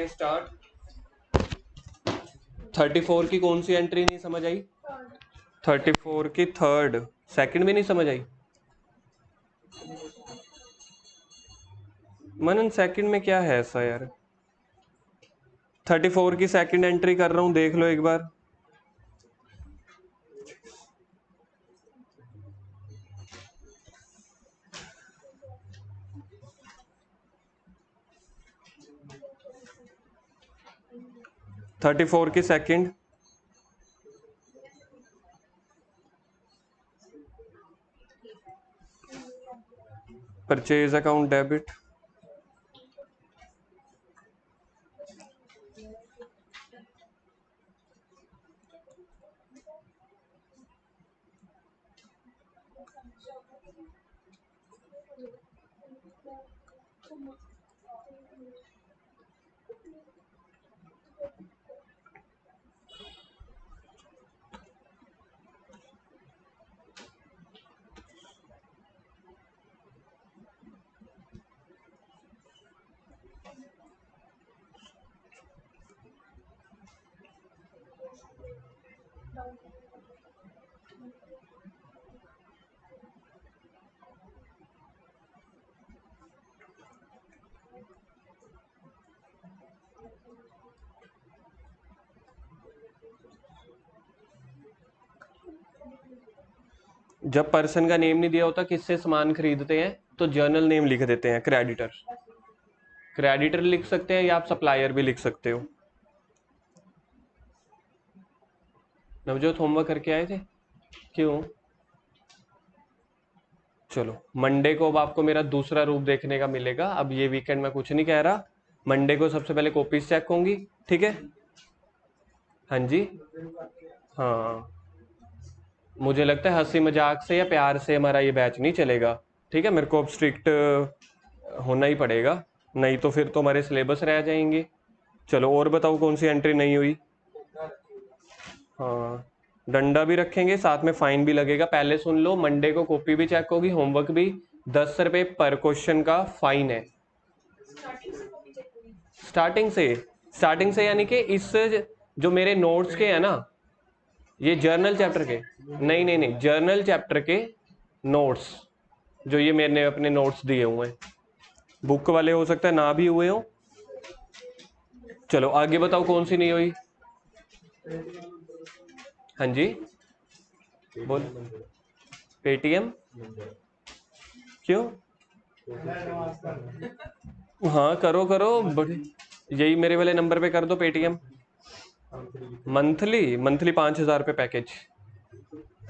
Start. 34 की कौन सी entry नहीं समझ आई? 34 की थर्ड। सेकंड भी नहीं समझ आई? मनन सेकंड में क्या है ऐसा यार? 34 की सेकंड एंट्री कर रहा हूं, देख लो एक बार। थर्टी फोर की सेकंड। Purchase account debit. जब पर्सन का नेम नहीं दिया होता किससे सामान खरीदते हैं तो जर्नल नेम लिख देते हैं, क्रेडिटर। क्रेडिटर लिख सकते हैं या आप सप्लायर भी लिख सकते हो। नवजोत होमवर्क करके आए थे? क्यों? चलो मंडे को अब आपको मेरा दूसरा रूप देखने का मिलेगा। अब ये वीकेंड में कुछ नहीं कह रहा। मंडे को सबसे पहले कॉपीज चेक होंगी, ठीक है? हाँ जी, हाँ। मुझे लगता है हंसी मजाक से या प्यार से हमारा ये बैच नहीं चलेगा, ठीक है? मेरे को अब स्ट्रिक्ट होना ही पड़ेगा, नहीं तो फिर तो हमारे सिलेबस रह जाएंगे। चलो और बताओ कौन सी एंट्री नहीं हुई? हाँ, डंडा भी रखेंगे, साथ में फाइन भी लगेगा। पहले सुन लो, मंडे को कॉपी भी चेक होगी, होमवर्क भी। 10 रुपये पर क्वेश्चन का फाइन है। स्टार्टिंग से? स्टार्टिंग से यानी कि इस जो मेरे नोट्स के है ना, ये जर्नल चैप्टर के, नहीं नहीं नहीं, जर्नल चैप्टर के नोट्स, जो ये मैंने अपने नोट्स दिए हुए हैं। बुक वाले हो सकता है ना भी हुए हो। चलो आगे बताओ कौन सी नहीं हुई? हाँ जी, बोल। पेटीएम? क्यों? हाँ करो करो, बड़ी यही मेरे वाले नंबर पे कर दो पेटीएम। मंथली? मंथली 5,000 रुपये पैकेज,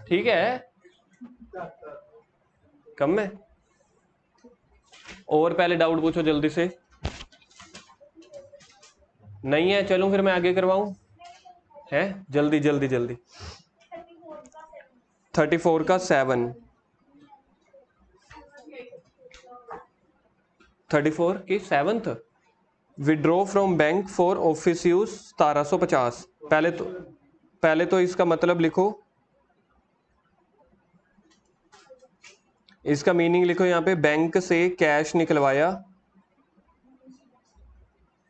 ठीक है? कम है? और पहले डाउट पूछो जल्दी से। नहीं है? चलो फिर मैं आगे करवाऊं, है? जल्दी जल्दी जल्दी। 34 का 7। 34 की 7th। Withdraw from bank for office use 1750। पहले तो इसका मतलब लिखो, इसका मीनिंग लिखो यहाँ पे। बैंक से कैश निकलवाया,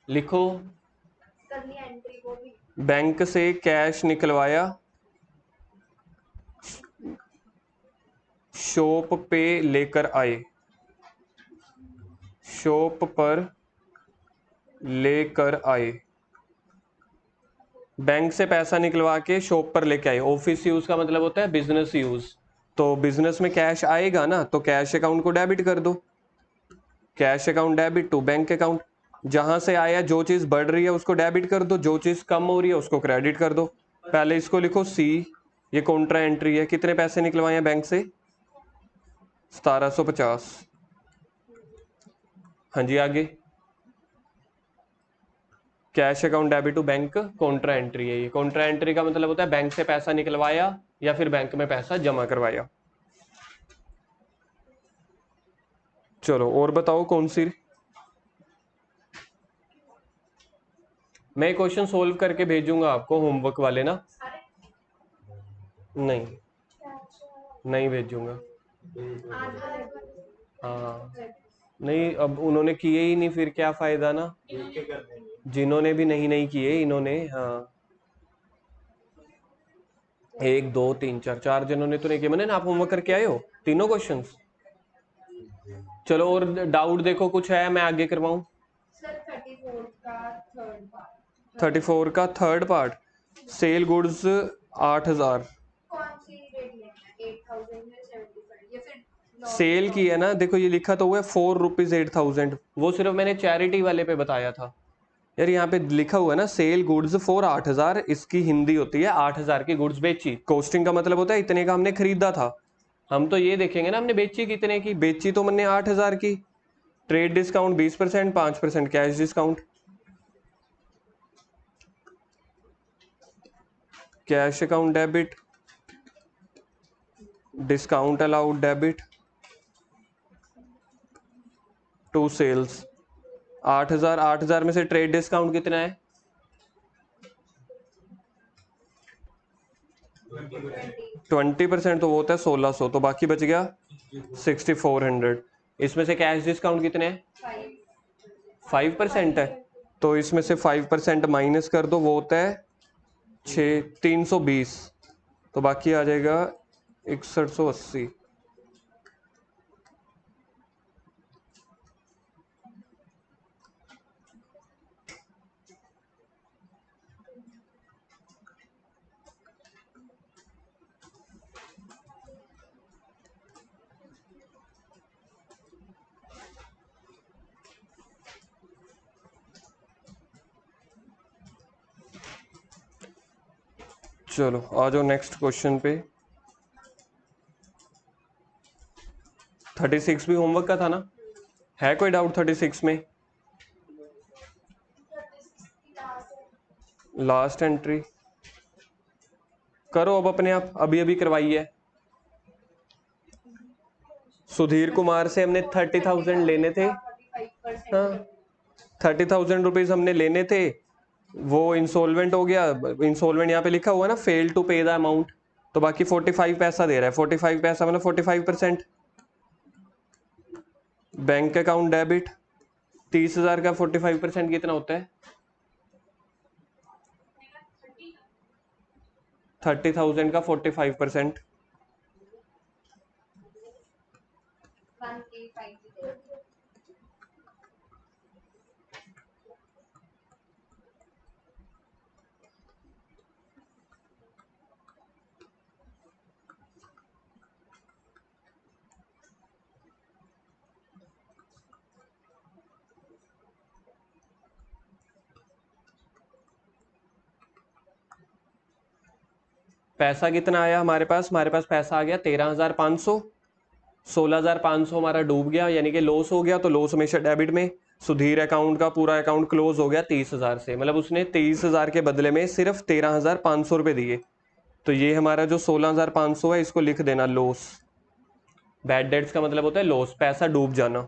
लिखो। बैंक से कैश निकलवाया, शॉप पे लेकर आए, शॉप पर लेकर आए। बैंक से पैसा निकलवा के शॉप पर लेके आए। ऑफिस यूज का मतलब होता है बिजनेस यूज। तो बिजनेस में कैश आएगा ना, तो कैश अकाउंट को डेबिट कर दो। Cash account debit to bank account. जहां से आया जो चीज बढ़ रही है उसको डेबिट कर दो, जो चीज कम हो रही है उसको क्रेडिट कर दो। पहले इसको लिखो सी, ये कॉन्ट्रा एंट्री है। कितने पैसे निकलवाए हैं बैंक से? 1750। हाँ जी आगे। Cash account debit to bank contra entry है। ये कॉन्ट्रा एंट्री का मतलब होता है बैंक से पैसा निकलवाया या फिर बैंक में पैसा जमा करवाया। चलो और बताओ कौन सी? मैं क्वेश्चन सोल्व करके भेजूंगा आपको, होमवर्क वाले ना। नहीं, नहीं भेजूंगा। हाँ, नहीं, अब उन्होंने किए ही नहीं, फिर क्या फायदा ना। जिन्होंने भी नहीं नहीं किए इन्होंने, हाँ। 1 2 3 4 जनों ने तो नहीं किया। मैंने ना, आप होमवर्क करके आए हो तीनों क्वेश्चंस? चलो, और डाउट देखो कुछ है, मैं आगे करवाऊं। सर 34 का थर्ड पार्ट, सेल गुड्स 8000। कौन सी रेट लेना है, 8000 या 75 या फिर सेल की है ना, देखो ये लिखा तो हुआ है 4 रुपीज 8000, वो सिर्फ मैंने चैरिटी वाले पे बताया था। यार यहाँ पे लिखा हुआ है ना, सेल गुड्स फॉर 8000, इसकी हिंदी होती है 8000 की गुड्स बेची। कॉस्टिंग का मतलब होता है इतने का हमने खरीदा था। हम तो ये देखेंगे ना हमने बेची कितने की, बेची तो हमने 8000 की। Trade discount 20%, 5% cash discount. Cash account debit, discount allowed debit to sales. 8000, 8000 में से ट्रेड डिस्काउंट कितना है? 20%, तो वो होता है 1600, तो बाकी बच गया 6400। इसमें से कैश डिस्काउंट कितने हैं? 5% है, तो इसमें से 5% माइनस कर दो, वो होता है 320, तो बाकी आ जाएगा 6180। चलो आ जाओ नेक्स्ट क्वेश्चन पे। 36 भी होमवर्क का था ना? है कोई डाउट 36 में? लास्ट एंट्री करो अब अपने आप, अभी अभी करवाई है। सुधीर कुमार से हमने 30,000 लेने थे। हाँ, 30,000 रुपीज हमने लेने थे, वो इंसॉल्वेंट हो गया। इंसॉल्वेंट यहाँ पे लिखा हुआ है ना, फेल टू पे द अमाउंट, तो बाकी 45 पैसा दे रहा है। 45 पैसा मतलब 45%। बैंक अकाउंट डेबिट, 30,000 का 45% कितना होता है? 30,000 का 45%। पैसा कितना आया हमारे पास? हमारे पास पैसा आ गया 13,500। 16,500 हमारा डूब गया, यानी कि लॉस हो गया, तो लॉस हमेशा डेबिट में। सुधीर अकाउंट का पूरा अकाउंट क्लोज हो गया 30,000 से, मतलब उसने 30,000 के बदले में सिर्फ 13,500 रुपये दिए। तो ये हमारा जो 16,500 है, इसको लिख देना लॉस। बैड डेट्स का मतलब होता है लॉस, पैसा डूब जाना।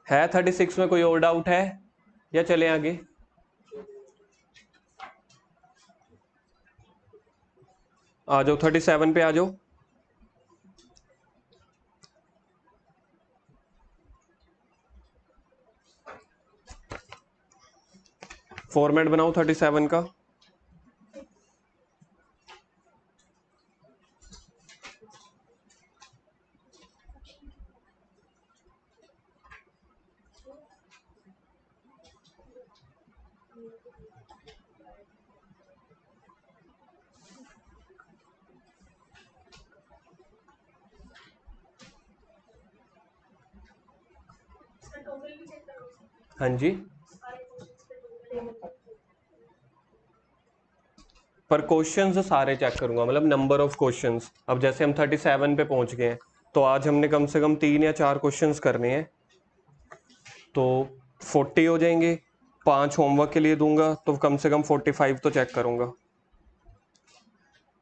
है 36 में कोई और डाउट है या चले आगे? आ जाओ 37 पे आ जाओ। फॉर्मेट बनाओ 37 का। हाँ जी, पर क्वेश्चंस सारे चेक करूंगा, मतलब नंबर ऑफ क्वेश्चंस। अब जैसे हम 37 पे पहुंच गए हैं, तो आज हमने कम से कम 3 या 4 क्वेश्चंस करने हैं, तो 40 हो जाएंगे। 5 होमवर्क के लिए दूंगा, तो कम से कम 45 तो चेक करूंगा।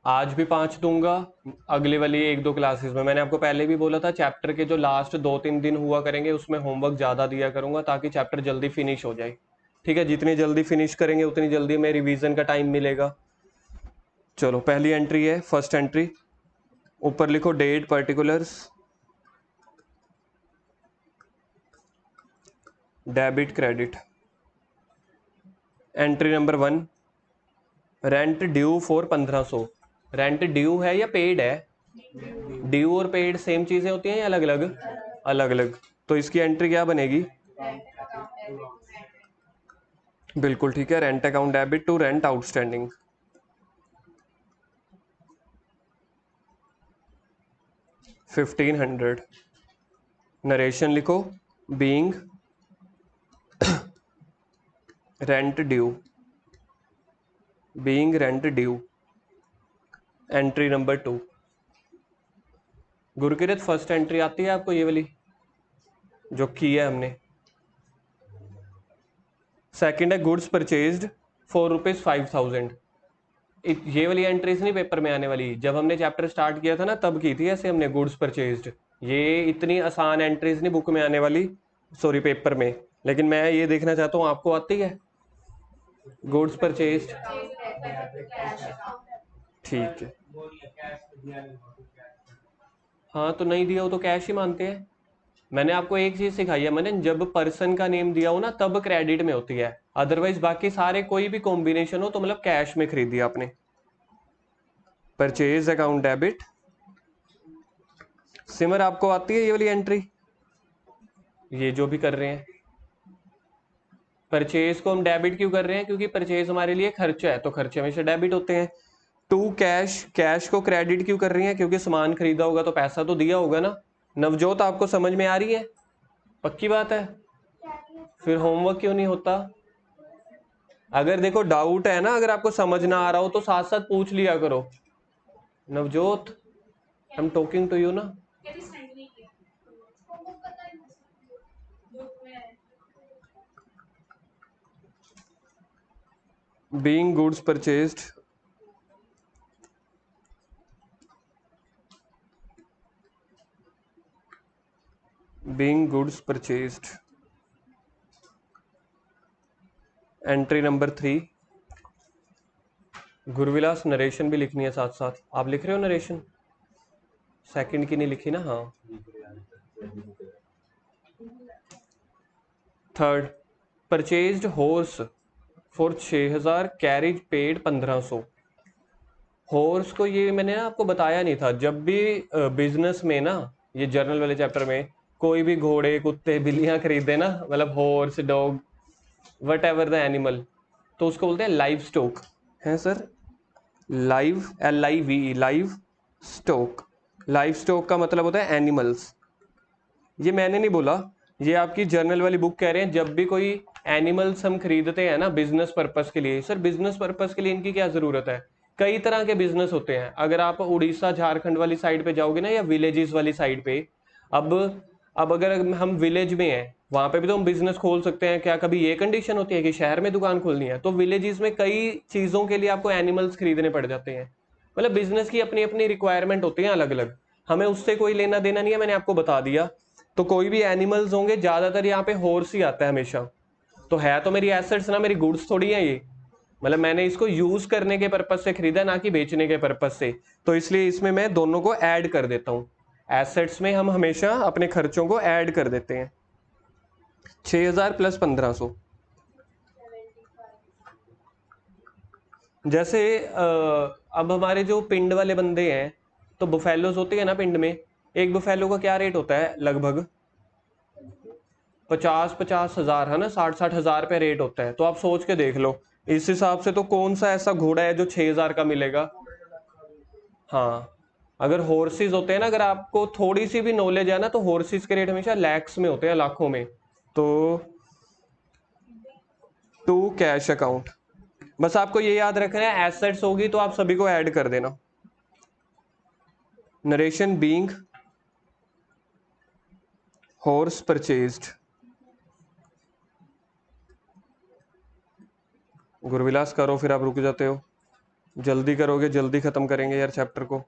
आज भी 5 दूंगा, अगली वाली 1 2 क्लासेस में। मैंने आपको पहले भी बोला था, चैप्टर के जो लास्ट 2 3 दिन हुआ करेंगे, उसमें होमवर्क ज़्यादा दिया करूंगा, ताकि चैप्टर जल्दी फिनिश हो जाए। ठीक है, जितनी जल्दी फिनिश करेंगे उतनी जल्दी में रिवीजन का टाइम मिलेगा। चलो पहली एंट्री है, फर्स्ट एंट्री, ऊपर लिखो date particulars, debit credit. Entry number 1, rent due for 1500। Rent due है या पेड है? ड्यू और पेड सेम चीजें होती हैं या अलग अलग? अलग अलग। तो इसकी एंट्री क्या बनेगी? Rent account debit to rent. बिल्कुल ठीक है, rent account debit to rent outstanding. 1500। Narration लिखो, being rent due, being rent due. Entry number 2। Gurkirat first entry आती है आपको, ये वाली जो की है हमने? सेकंड है गुड्स परचेज्ड फॉर ₹5000। ये वाली एंट्रीज नहीं पेपर में आने वाली, जब हमने चैप्टर स्टार्ट किया था ना तब की थी ऐसे हमने, गुड्स परचेज्ड। ये इतनी आसान एंट्रीज नहीं बुक में आने वाली, सॉरी पेपर में, लेकिन मैं ये देखना चाहता हूँ आपको आती है गुड्स परचेज्ड? Cash account. ठीक है, हाँ तो नहीं दिया हो तो कैश ही मानते हैं। मैंने आपको एक चीज सिखाई है मैंने, जब पर्सन का नेम दिया हो ना तब क्रेडिट में होती है, अदरवाइज बाकी सारे कोई भी कॉम्बिनेशन हो तो मतलब कैश में खरीद दिया आपने। Purchase account debit. सिमर आपको आती है ये वाली एंट्री, ये जो भी कर रहे हैं? परचेज को हम डेबिट क्यों कर रहे हैं? क्योंकि परचेज हमारे लिए खर्चा है, तो खर्चे हमेशा डेबिट होते हैं। टू कैश, कैश को क्रेडिट क्यों कर रही है? क्योंकि सामान खरीदा होगा तो पैसा तो दिया होगा ना। नवजोत आपको समझ में आ रही है? पक्की बात है? फिर होमवर्क क्यों नहीं होता? अगर देखो डाउट है ना, अगर आपको समझ ना आ रहा हो तो साथ साथ पूछ लिया करो। Navjot, I am talking to you ना। Being goods purchased, being goods purchased. Entry number 3। Gurvilas narration भी लिखनी है साथ साथ, आप लिख रहे हो नरेशन? सेकंड की नहीं लिखी ना? हाँ। Third, purchased horse for 6000, carriage paid 1500। Horse को ये मैंने ना आपको बताया नहीं था, जब भी बिजनेस में ना, ये जर्नल वाले चैप्टर में कोई भी घोड़े कुत्ते बिल्लियां खरीदे ना, मतलब horse dog what ever the animal, तो उसको बोलते हैं लाइव स्टॉक है sir. Live, LIVE, live stock. Live stock का मतलब होता है एनिमल्स। ये मैंने नहीं बोला, ये आपकी जर्नल वाली बुक कह रहे हैं, जब भी कोई एनिमल्स हम खरीदते हैं ना बिजनेस पर्पस के लिए। सर बिजनेस पर्पस के लिए इनकी क्या जरूरत है? कई तरह के बिजनेस होते हैं, अगर आप उड़ीसा झारखंड वाली साइड पे जाओगे ना, या विलेजेस वाली साइड पे, अब अब अगर हम विलेज में हैं वहां पे भी तो हम बिजनेस खोल सकते हैं। क्या कभी ये कंडीशन होती है कि शहर में दुकान खोलनी है? तो विलेजेस में कई चीजों के लिए आपको एनिमल्स खरीदने पड़ जाते हैं। मतलब बिजनेस की अपनी अपनी रिक्वायरमेंट होती है अलग अलग, हमें उससे कोई लेना देना नहीं है, मैंने आपको बता दिया। तो कोई भी एनिमल्स होंगे, ज्यादातर यहाँ पे हॉर्स ही आता है हमेशा। तो है तो मेरी एसेट्स ना, मेरी गुड्स थोड़ी है ये, मतलब मैंने इसको यूज करने के पर्पज से खरीदा, ना कि बेचने के पर्पज से। तो इसलिए इसमें मैं दोनों को ऐड कर देता हूँ। एसेट्स में हम हमेशा अपने खर्चों को ऐड कर देते हैं। 6000 प्लस 1500। जैसे अब हमारे जो पिंड वाले बंदे हैं, तो बुफेलोज होती है ना पिंड में, एक बुफेलो का क्या रेट होता है लगभग? 50-50 हजार है ना, 60-60 हजार पे रेट होता है। तो आप सोच के देख लो, इस हिसाब से तो कौन सा ऐसा घोड़ा है जो 6000 का मिलेगा? हाँ, अगर हॉर्सेस होते हैं ना, अगर आपको थोड़ी सी भी नॉलेज है ना, तो हॉर्सेस के रेट हमेशा लैक्स में होते हैं, लाखों में। तो टू कैश अकाउंट, बस आपको ये याद रखना है, एसेट्स होगी तो आप सभी को ऐड कर देना। Narration being horse purchased. Gurvilas करो, फिर आप रुक जाते हो। जल्दी करोगे जल्दी खत्म करेंगे यार चैप्टर को।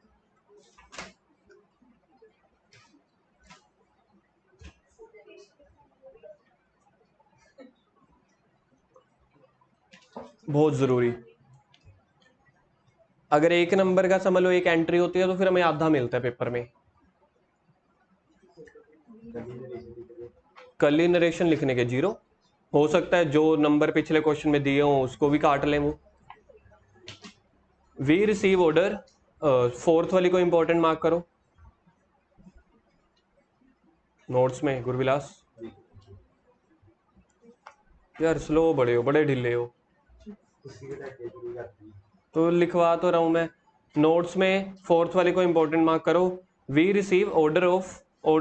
बहुत जरूरी। अगर एक नंबर का समझ लो एक एंट्री होती है तो फिर हमें आधा मिलता है पेपर में। कर्ली नरेशन लिखने के 0 हो सकता है, जो नंबर पिछले क्वेश्चन में दिए हों उसको भी काट लें वो। वी रिसीव ऑर्डर, फोर्थ वाली को इंपॉर्टेंट मार्क करो नोट्स में। गुरविलास यार स्लो बड़े हो, बड़े ढीले हो। तो लिखवा तो रहा हूं मैं नोट्स में, फोर्थ वाले को इंपॉर्टेंट मार्क करो। We receive order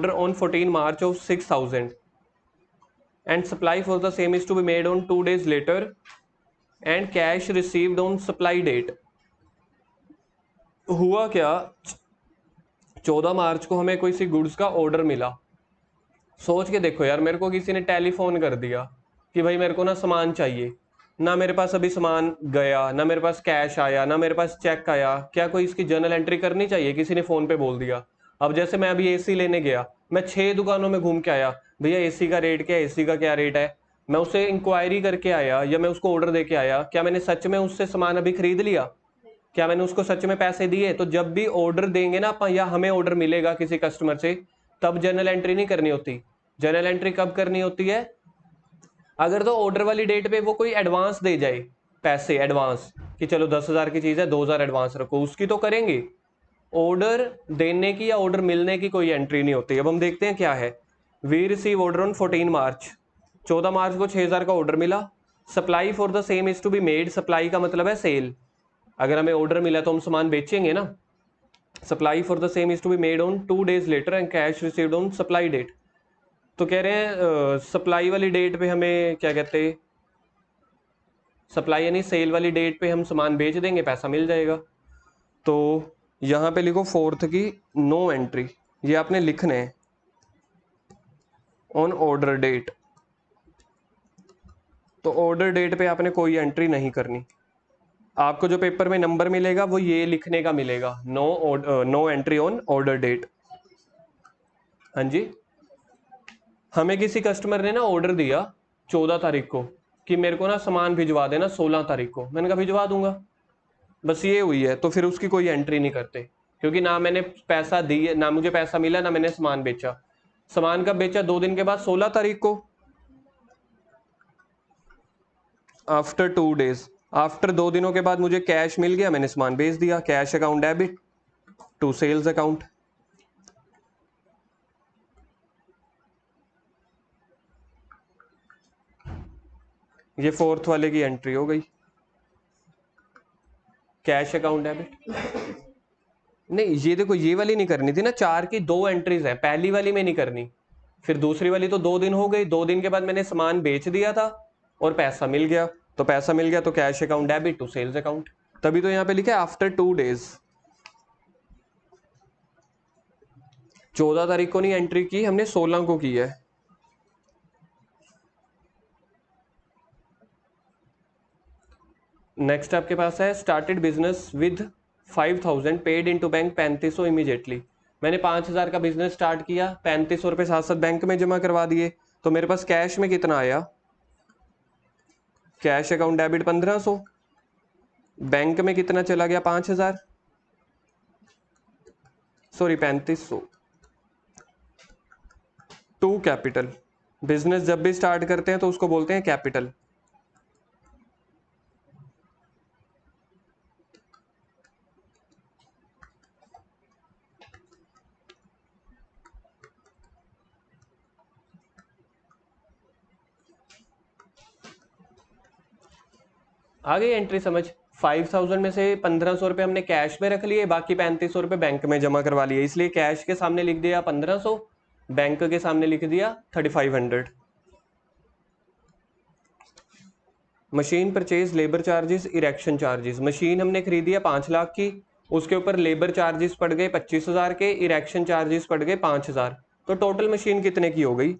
on 14 March of 6000 and supply for the same is to be made on 2 days later and cash received on supply date. हुआ क्या, 14 मार्च को हमें कोई सी गुड्स का ऑर्डर मिला। सोच के देखो यार, मेरे को किसी ने टेलीफोन कर दिया कि भाई मेरे को ना सामान चाहिए, ना मेरे पास अभी सामान गया, ना मेरे पास कैश आया, ना मेरे पास चेक आया, क्या कोई इसकी जर्नल एंट्री करनी चाहिए? किसी ने फोन पे बोल दिया। अब जैसे मैं अभी एसी लेने गया, मैं 6 दुकानों में घूम के आया, भैया एसी का रेट क्या है, एसी का क्या रेट है, मैं उससे इंक्वायरी करके आया या मैं उसको ऑर्डर दे के आया, क्या मैंने सच में उससे सामान अभी खरीद लिया? क्या मैंने उसको सच में पैसे दिए? तो जब भी ऑर्डर देंगे ना अपन या हमें ऑर्डर मिलेगा किसी कस्टमर से, तब जर्नल एंट्री नहीं करनी होती। जर्नल एंट्री कब करनी होती है? अगर तो ऑर्डर वाली डेट पे वो कोई एडवांस दे जाए, पैसे एडवांस, कि चलो 10,000 की चीज है 2,000 एडवांस रखो, उसकी तो करेंगे। ऑर्डर देने की या ऑर्डर मिलने की कोई एंट्री नहीं होती। अब हम देखते हैं क्या है। We receive order on 14 March, 14 March को 6,000 का ऑर्डर मिला। Supply for the same is to be made, supply का मतलब है सेल। अगर हमें ऑर्डर मिला तो हम सामान बेचेंगे ना। Supply for the same is to be made on 2 days later and cash received on supply date. तो कह रहे हैं सप्लाई वाली डेट पे हमें क्या कहते हैं, सप्लाई यानी सेल वाली डेट पे हम सामान बेच देंगे, पैसा मिल जाएगा। तो यहाँ पे लिखो फोर्थ की नो एंट्री, ये आपने लिखने हैं ऑन ऑर्डर डेट। तो ऑर्डर डेट पे आपने कोई एंट्री नहीं करनी। आपको जो पेपर में नंबर मिलेगा वो ये लिखने का मिलेगा, no entry on order date. हाँ जी, हमें किसी कस्टमर ने ना ऑर्डर दिया 14 तारीख को कि मेरे को ना सामान भिजवा देना 16 तारीख को, मैंने कहा भिजवा दूंगा, बस ये हुई है। तो फिर उसकी कोई एंट्री नहीं करते, क्योंकि ना मैंने पैसा दिए, ना मुझे पैसा मिला, ना मैंने सामान बेचा। सामान कब बेचा? 2 दिन के बाद 16 तारीख को, आफ्टर 2 days। आफ्टर 2 दिनों के बाद मुझे कैश मिल गया, मैंने सामान बेच दिया। Cash account debit to sales account. ये फोर्थ वाले की एंट्री हो गई, कैश अकाउंट डेबिट। नहीं ये देखो, ये वाली नहीं करनी थी ना, 4 की 2 एंट्रीज है, पहली वाली में नहीं करनी। फिर दूसरी वाली तो 2 दिन हो गई, 2 दिन के बाद मैंने सामान बेच दिया था और पैसा मिल गया, तो पैसा मिल गया तो cash account debit to sales account. तभी तो यहाँ पे लिखा है आफ्टर 2 days। 14 तारीख को नहीं एंट्री की हमने, 16 को की है। नेक्स्ट आपके पास है started business with 5,000 paid into bank 3,500 immediately. मैंने 5,000 का बिजनेस स्टार्ट किया, 3,500 रुपये साथ साथ बैंक में जमा करवा दिए, तो मेरे पास कैश में कितना आया? कैश अकाउंट डेबिट 1,500, बैंक में कितना चला गया? 5,000, सॉरी 3,500। टू कैपिटल, बिजनेस जब भी स्टार्ट करते हैं तो उसको बोलते हैं कैपिटल। आ गई एंट्री समझ? 5,000 में से 1,500 रुपये हमने कैश में रख लिए, बाकी 3,500 रुपये बैंक में जमा करवा लिए, इसलिए कैश के सामने लिख दिया 1,500, बैंक के सामने लिख दिया 3,500। Machine purchase, labour charges, erection charges. Machine हमने खरीदी है 5 लाख की, उसके ऊपर लेबर चार्जेस पड़ गए 25,000 के, इरेक्शन चार्जेस पड़ गए 5,000, तो टोटल मशीन कितने की हो गई?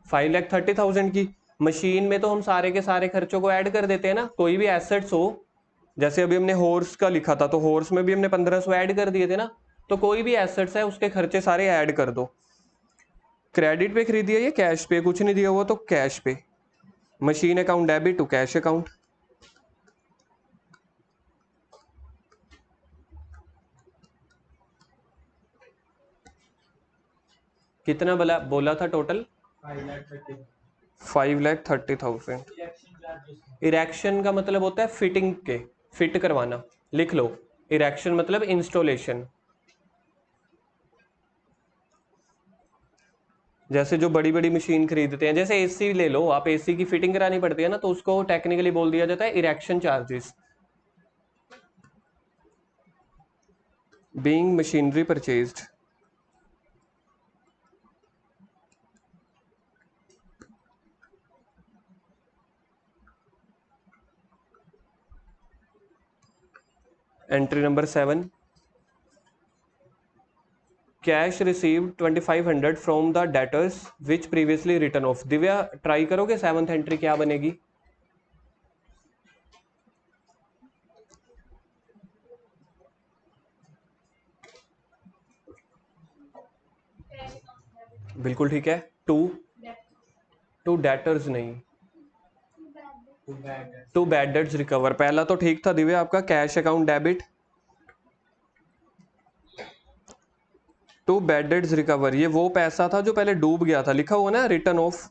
5,30,000 की। मशीन में तो हम सारे के सारे खर्चों को ऐड कर देते हैं ना, कोई भी एसेट्स हो, जैसे अभी हमने हॉर्स का लिखा था तो हॉर्स में भी हमने 1,500 ऐड कर दिए थे ना, तो कोई भी एसेट्स है उसके खर्चे सारे ऐड कर दो। क्रेडिट पे खरीदी है ये, कैश पे, कुछ नहीं दिया हुआ तो कैश पे। Machine account debit to cash account. कितना बोला बोला था टोटल? 5,30,000। इरेक्शन का मतलब होता है फिटिंग के, फिट करवाना, लिख लो। इरेक्शन मतलब इंस्टॉलेशन। जैसे जो बड़ी बड़ी मशीन खरीदते हैं, जैसे एसी ले लो आप, एसी की फिटिंग करानी पड़ती है ना, तो उसको टेक्निकली बोल दिया जाता है erection charges. Being machinery purchased. Entry number 7, cash received 2500 from the debtors which previously return off. Divya try करोगे 7th एंट्री क्या बनेगी? बिल्कुल ठीक है। टू डेटर्स नहीं, टू बैड डेट्स रिकवर। पहला तो ठीक था दिव्या आपका, cash account debit to bad debts recover. ये वो पैसा था जो पहले डूब गया था, लिखा हुआ ना रिटर्न ऑफ।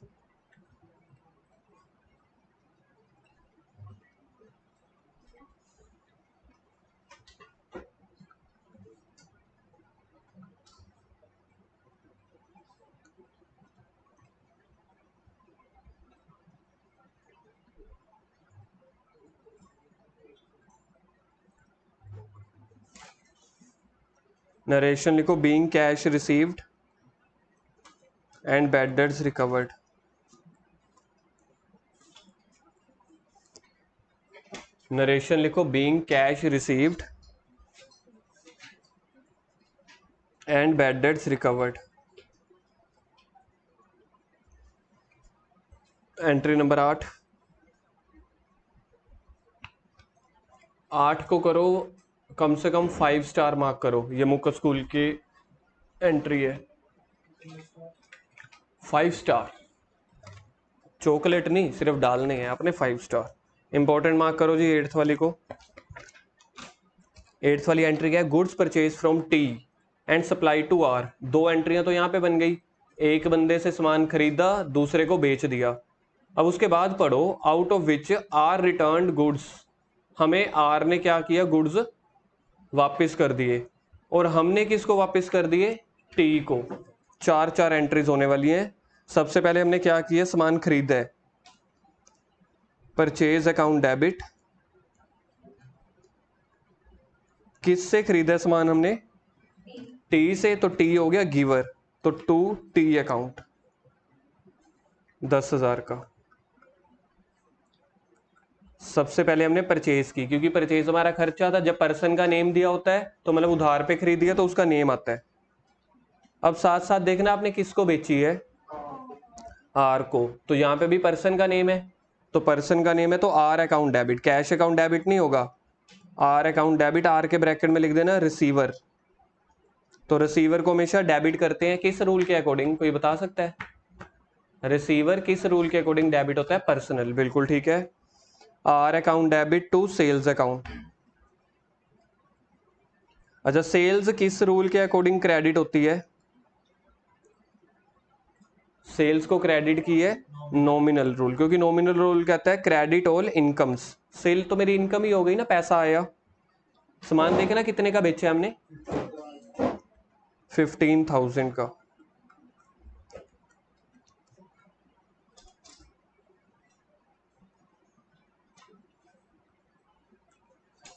नरेशन लिखो, being cash received and bad debts recovered. Narration लिखो, being cash received and bad debts recovered. Entry number 8, 8 को करो कम से कम 5 स्टार मार्क करो। ये मुक्का स्कूल की एंट्री है, 5 स्टार। चॉकलेट नहीं, सिर्फ डालने हैं आपने 5 स्टार। इंपॉर्टेंट मार्क करो जी 8th वाली को। 8th वाली एंट्री क्या है? Goods purchase from T and supply to R. दो एंट्रियां तो यहाँ पे बन गई, एक बंदे से सामान खरीदा, दूसरे को बेच दिया। अब उसके बाद पढ़ो, out of which R returned goods. हमें आर ने क्या किया? गुड्स वापस कर दिए। और हमने किसको वापस कर दिए? टी को। 4 एंट्रीज होने वाली हैं। सबसे पहले हमने क्या किया? सामान खरीदा है, परचेज अकाउंट डेबिट। किससे खरीदा है सामान हमने? टी से, तो टी हो गया गिवर, तो टू टी अकाउंट 10,000 का। सबसे पहले हमने परचेज की, क्योंकि परचेज हमारा खर्चा था। जब पर्सन का नेम दिया होता है तो मतलब उधार पे खरीद दिया तो उसका नेम आता है। अब साथ साथ देखना आपने किसको बेची है? आर को। तो यहाँ पे भी पर्सन का नेम है, तो पर्सन का नेम है तो R account debit. Cash account debit नहीं होगा, आर अकाउंट डेबिट। आर के ब्रैकेट में लिख देना रिसीवर। तो रिसीवर को हमेशा डेबिट करते हैं, किस रूल के अकॉर्डिंग? कोई बता सकता है? रिसीवर किस रूल के अकॉर्डिंग डेबिट होता है? पर्सनल। बिल्कुल ठीक है। R account debit to sales account. अच्छा, सेल्स किस रूल के अकॉर्डिंग क्रेडिट होती है? सेल्स को क्रेडिट की है नॉमिनल रूल, क्योंकि नॉमिनल रूल कहता है क्रेडिट ऑल इनकम्स। सेल तो मेरी इनकम ही हो गई ना, पैसा आया। सामान देखना कितने का बेचा हमने? 15,000 का।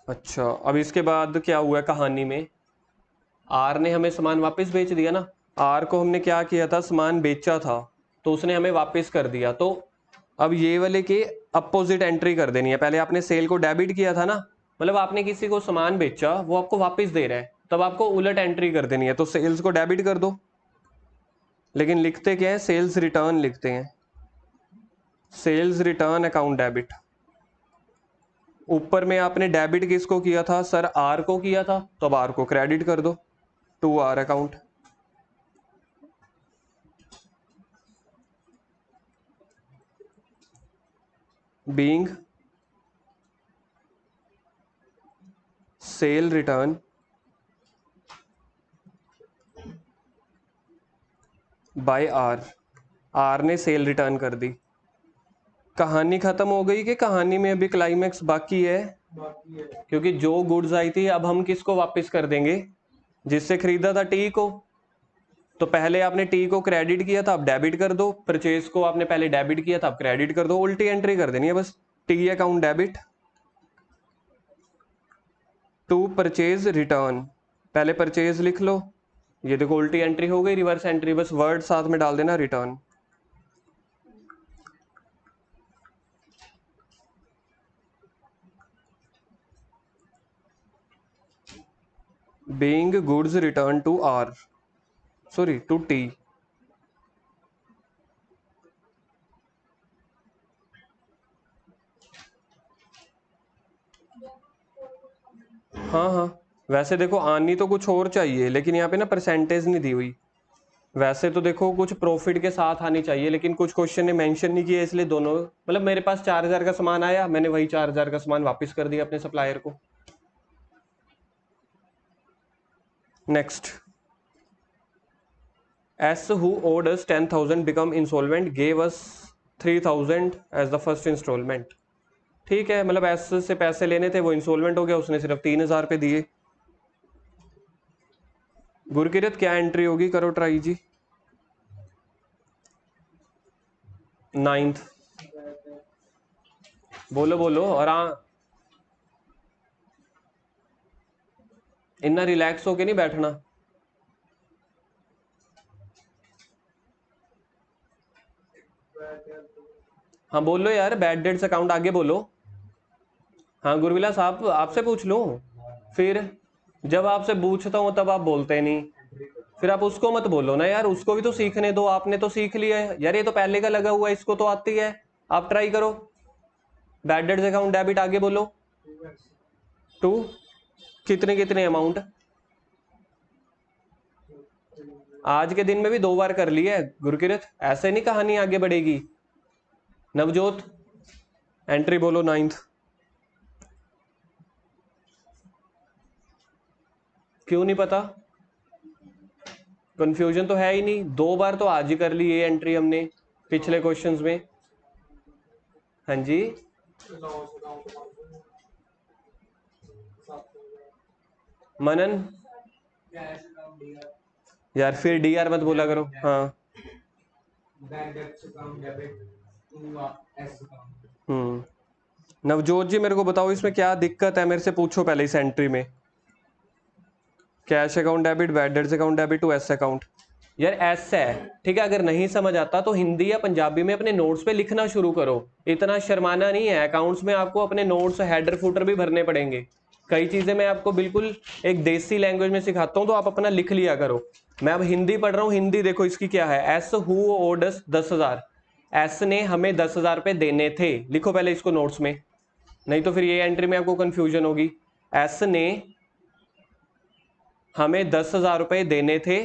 अच्छा, अब इसके बाद क्या हुआ कहानी में? आर ने हमें सामान वापस बेच दिया ना। आर को हमने क्या किया था? सामान बेचा था, तो उसने हमें वापस कर दिया। तो अब ये वाले के अपोजिट एंट्री कर देनी है। पहले आपने सेल को डेबिट किया था ना, मतलब आपने किसी को सामान बेचा, वो आपको वापस दे रहा है, तब आपको उलट एंट्री कर देनी है। तो सेल्स को डेबिट कर दो, लेकिन लिखते क्या है? सेल्स रिटर्न लिखते हैं, सेल्स रिटर्न अकाउंट डेबिट। ऊपर में आपने डेबिट किसको किया था? सर आर को किया था, तो अब आर को क्रेडिट कर दो to R account. Being sale return by R, R ने सेल रिटर्न कर दी। कहानी खत्म हो गई कि कहानी में अभी क्लाइमैक्स बाकी है? क्योंकि जो गुड्स आई थी अब हम किसको वापस कर देंगे? जिससे खरीदा था टी को। तो पहले आपने टी को क्रेडिट किया था, अब डेबिट कर दो। परचेज को आपने पहले डेबिट किया था, अब क्रेडिट कर दो। उल्टी एंट्री कर देनी है बस। T account debit to purchase return, पहले परचेज लिख लो। ये देखो उल्टी एंट्री हो गई, रिवर्स एंट्री, बस वर्ड साथ में डाल देना return. being goods returned to R, sorry to T। हाँ हाँ, वैसे देखो आनी तो कुछ और चाहिए, लेकिन यहाँ पे ना परसेंटेज नहीं दी हुई। वैसे तो देखो कुछ प्रॉफिट के साथ आनी चाहिए, लेकिन कुछ क्वेश्चन ने मेंशन नहीं किया, इसलिए दोनों, मतलब मेरे पास 4000 का सामान आया, मैंने वही 4000 का सामान वापस कर दिया अपने सप्लायर को। Next, S who owed us 10,000 become insolvent gave us 3,000 as the first installment। ठीक है, मतलब एस से पैसे लेने थे, वो इंसॉल्वेंट हो गया, उसने सिर्फ 3000 पे दिए। गुरकिरत क्या एंट्री होगी, करो ट्राई जी। 9th, बोलो बोलो। और इतना रिलैक्स होके नहीं बैठना। हाँ बोलो यार, बैड डेट्स अकाउंट आगे बोलो। हाँ गुरविलास, आप आपसे पूछ लूं? फिर जब आपसे पूछता हूँ तब आप बोलते नहीं, फिर आप उसको मत बोलो ना यार, उसको भी तो सीखने दो। आपने तो सीख लिया है यार, ये तो पहले का लगा हुआ है, इसको तो आती है। आप ट्राई करो। बैड डेट्स अकाउंट डेबिट आगे बोलो। 2, कितने कितने अमाउंट? आज के दिन में भी 2 बार कर लिया है गुरकिरत, ऐसे नहीं कहानी आगे बढ़ेगी। नवजोत एंट्री बोलो 9th। क्यों नहीं पता? कंफ्यूजन तो है ही नहीं, 2 बार तो आज ही कर ली ये एंट्री हमने पिछले क्वेश्चंस में। हाँ जी, मनन यार फिर डी आर मत बोला करो। हाँ नवजोत जी मेरे को बताओ इसमें क्या दिक्कत है, मेरे से पूछो पहले इस एंट्री में। Cash account debit, bad debts account debit to S account. यार एस है, ठीक है, अगर नहीं समझ आता तो हिंदी या पंजाबी में अपने नोट्स पे लिखना शुरू करो। इतना शर्माना नहीं है, अकाउंट्स में आपको अपने नोट्स हेडर फुटर भी भरने पड़ेंगे। कई चीजें मैं आपको बिल्कुल एक देसी लैंग्वेज में सिखाता हूँ, तो आप अपना लिख लिया करो। मैं अब हिंदी पढ़ रहा हूँ, हिंदी देखो इसकी क्या है। S who owed us 10,000, S ने हमें 10,000 रुपए देने थे, लिखो पहले इसको नोट्स में, नहीं तो फिर ये एंट्री में आपको कंफ्यूजन होगी। एस ने हमें 10,000 रुपए देने थे,